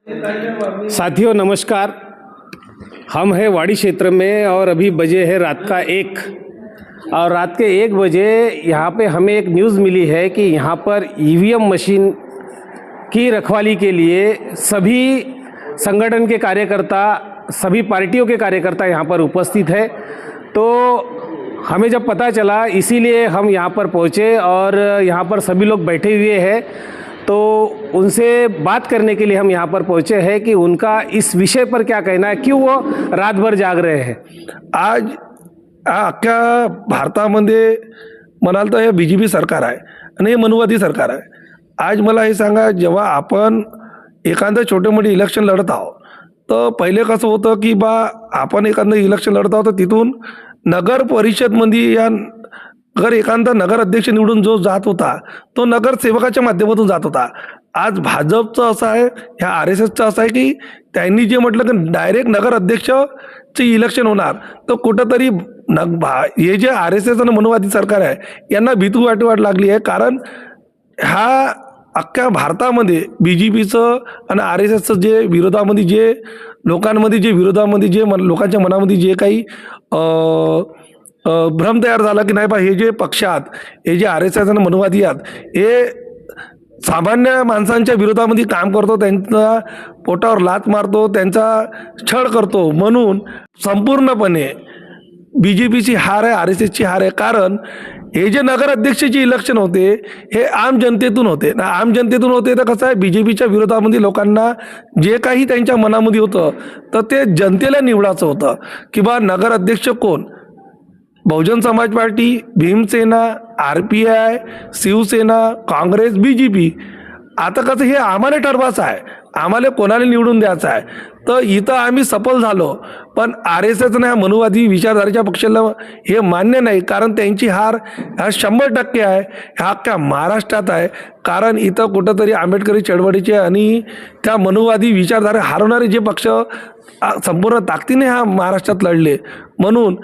साथियों नमस्कार। हम हैं वाड़ी क्षेत्र में और अभी बजे है रात का 1 और रात के 1 बजे यहाँ पे हमें एक न्यूज़ मिली है कि यहाँ पर ईवीएम मशीन की रखवाली के लिए सभी संगठन के कार्यकर्ता, सभी पार्टियों के कार्यकर्ता यहाँ पर उपस्थित है। तो हमें जब पता चला इसीलिए हम यहाँ पर पहुँचे और यहाँ पर सभी लोग बैठे हुए हैं। तो उनसे बात करने के लिए हम यहाँ पर पहुँचे हैं कि उनका इस विषय पर क्या कहना है, क्यों वो रात भर जाग रहे हैं। आज अख्ख्या भारतामध्ये म्हणाल तर हे BJP सरकार आहे आणि हे मनुवादी सरकार आहे। आज मला हे सांगा, जेव्हा आपण एखादं छोटे मोठे इलेक्शन लढत आहोत तर पहिले कसं होतं की बा आपण एखादं इलेक्शन लढत आहोत तर तिथून नगर परिषदमध्ये या अगर एखादा नगर अध्यक्ष निवडून जो जात होता तो नगरसेवकाच्या माध्यमातून जात होता। आज भाजपचं असं आहे, ह्या RSSचं असं आहे की त्यांनी जे म्हटलं की डायरेक्ट नगर अध्यक्षचे इलेक्शन होणार, तर कुठंतरी हे जे RSS आणि मनुवादी सरकार आहे यांना भीती वाट लागली आहे। कारण ह्या अख्ख्या भारतामध्ये BJPचं आणि RSSचं जे विरोधामध्ये जे लोकांमध्ये जे विरोधामध्ये जे लोकांच्या मनामध्ये जे काही भ्रम तयार झाला की नाही बा हे जे पक्ष आहेत, हे जे RSS आणि मनुवादी आहेत, हे सामान्य माणसांच्या विरोधामध्ये काम करतो, त्यांचा पोटावर लात मारतो, त्यांचा छळ करतो। म्हणून संपूर्णपणे BJPची हार आहे, RSSची हार आहे। कारण हे जे नगर अध्यक्षाचे इलेक्शन होते हे आम जनतेतून होते ना, आम जनतेतून होते तर कसं आहे BJPच्या विरोधामध्ये लोकांना जे काही त्यांच्या मनामध्ये होतं तर ते जनतेला निवडायचं होतं की बा नगर अध्यक्ष कोण, Bahujan Samaj party, Bhimsena, RPI, Shivsena, Congress, BJP। आता कसं हे आम्हाला ठरवायचं आहे, आम्हाला कोणाला निवडून द्यायचं आहे। तर इथं आम्ही सफल झालो, पण RSS ह्या मनुवादी विचारधारेच्या पक्षाला हे मान्य नाही। कारण त्यांची हार 100% आहे, ह्या अख्ख्या महाराष्ट्रात आहे। कारण इथं कुठंतरी आंबेडकरी चळवळीचे आणि त्या मनुवादी विचारधारे हरवणारे जे पक्ष संपूर्ण ताकदीने ह्या महाराष्ट्रात लढले, म्हणून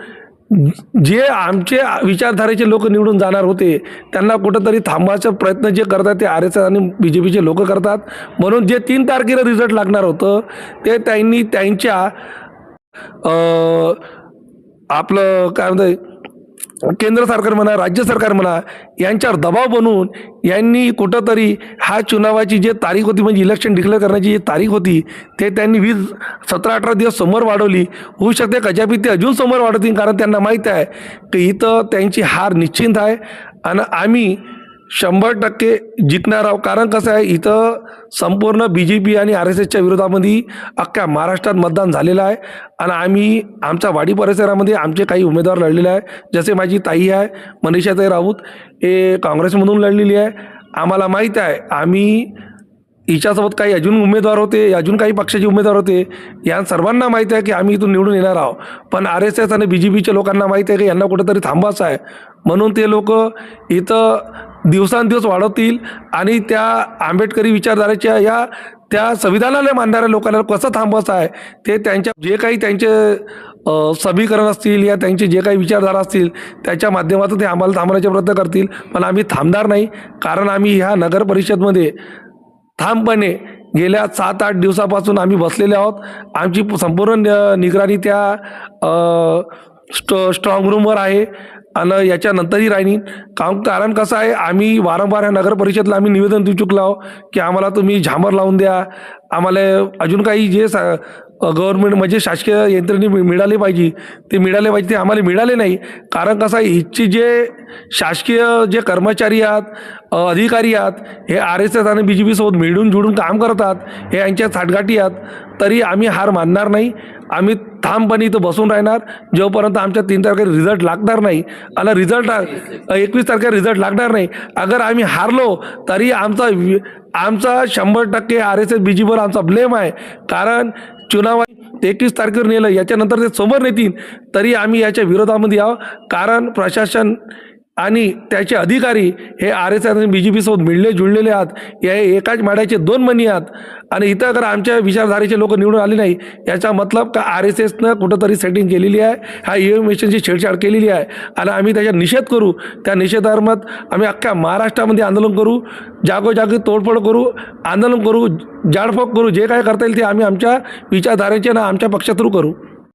जे आमचे विचारधारेचे लोक निवडून जाणार होते त्यांना कुठंतरी थांबवायचा प्रयत्न जे करतात ते RSS आणि BJPचे लोक करतात। म्हणून जे 3 तारखेला रिझल्ट लागणार होतं ते त्यांनी त्यांच्या आपलं काय म्हणतात केंद्र सरकार म्हणा, राज्य सरकार म्हणा, यांच्यावर दबाव बनवून यांनी कुठंतरी हा चुनावाची जे तारीख होती, म्हणजे इलेक्शन डिक्लेअर करण्याची जी तारीख होती ते त्यांनी 17-18 दिवस समोर वाढवली। होऊ शकते कदाचित ते अजून समोर वाढवतील, कारण त्यांना माहीत आहे की इथं त्यांची हार निश्चित आहे आणि आम्ही 100% जिंकणार आहोत। कारण कसं आहे, इथं संपूर्ण BJP आणि RSSच्या विरोधामध्ये अख्ख्या महाराष्ट्रात मतदान झालेलं आहे आणि आम्ही आमच्या वाडी परिसरामध्ये आमचे काही उमेदवार लढलेले आहे। जसे माझी ताई आहे मनीषाताई राऊत, हे काँग्रेसमधून लढलेली आहे। आम्हाला माहीत आहे आम्ही हिच्यासोबत काही अजून उमेदवार होते, अजून काही पक्षाचे उमेदवार होते, या सर्वांना माहीत आहे की आम्ही इथून निवडून येणार आहोत। पण RSS आणि BJPच्या लोकांना माहीत आहे की यांना कुठंतरी थांबायचं आहे, म्हणून ते लोक इथं दिवसांदिवस वाढवतील आणि त्या आंबेडकरी विचारधारेच्या या त्या संविधानाला मानणाऱ्या लोकांना कसं थांबवायचं आहे ते त्यांच्या जे काही त्यांचे समीकरण असतील या त्यांचे जे काही विचारधारा असतील त्याच्या माध्यमातून ते आम्हाला थांबवण्याचा प्रयत्न करतील। पण आम्ही थांबणार नाही, कारण आम्ही ह्या नगर परिषदमध्ये ठामपणे गेल्या 7-8 दिवसापासून आम्ही बसलेले आहोत। आमची संपूर्ण निगराणी त्या स्ट्रॉंग रूमवर आहे आणि याच्यानंतरही राहील। कारण कसं आहे, आम्ही वारंवार ह्या नगर परिषदेला आम्ही निवेदन देऊ चुकलो आहोत की आम्हाला तुम्ही झांबर लावून द्या, आम्हाला अजून काही जे गव्हर्नमेंट म्हणजे शासकीय यंत्रणे मिळाले पाहिजे ते मिळाले पाहिजे, ते आम्हाला मिळाले नाही। कारण कसं आहे, हिची जे शासकीय जे कर्मचारी आहेत, अधिकारी आहेत, हे RSS आणि BJP सोबत मिळून जुळून काम करतात, हे यांच्या साठगाठी आहेत। तरी आम्ही हार मानणार नाही, आम्ही ठामपणे इथं बसून राहणार जोपर्यंत आमच्या 3 तारखेला रिझल्ट लागणार नाही। आणि रिझल्ट 21 तारखेला रिझल्ट लागणार नाही। अगर आम्ही हारलो तरी आमचा 100% RSS BJPवर आमचा ब्लेम आहे। कारण चुनाव 21 तारखेवर नेलं, याच्यानंतर ते समोर नेतील तरी आम्ही याच्या विरोधामध्ये आहोत। कारण प्रशासन आणि त्याचे अधिकारी हे RSS आणि BJP सोबत मिळले जुळलेले आहात, हे एकाच माड्याचे दोन मणी आहात. आणि इथं अगर आमच्या विचारधारेचे लोक निवडून आले नाही याचा मतलब का RSSनं कुठंतरी सेटिंग केलेली आहे, हा EVM मशीनची छेडछाड केलेली आहे. आणि आम्ही त्याचा निषेध करू. त्या निषेधार्मत आम्ही अख्ख्या महाराष्ट्रामध्ये आंदोलन करू, जागोजागी तोडफोड करू, आंदोलन करू, जाळपोळ करू. जे काय करता येईल ते आम्ही आमच्या विचारधारेचे ना आमच्या पक्षा थ्रू करू.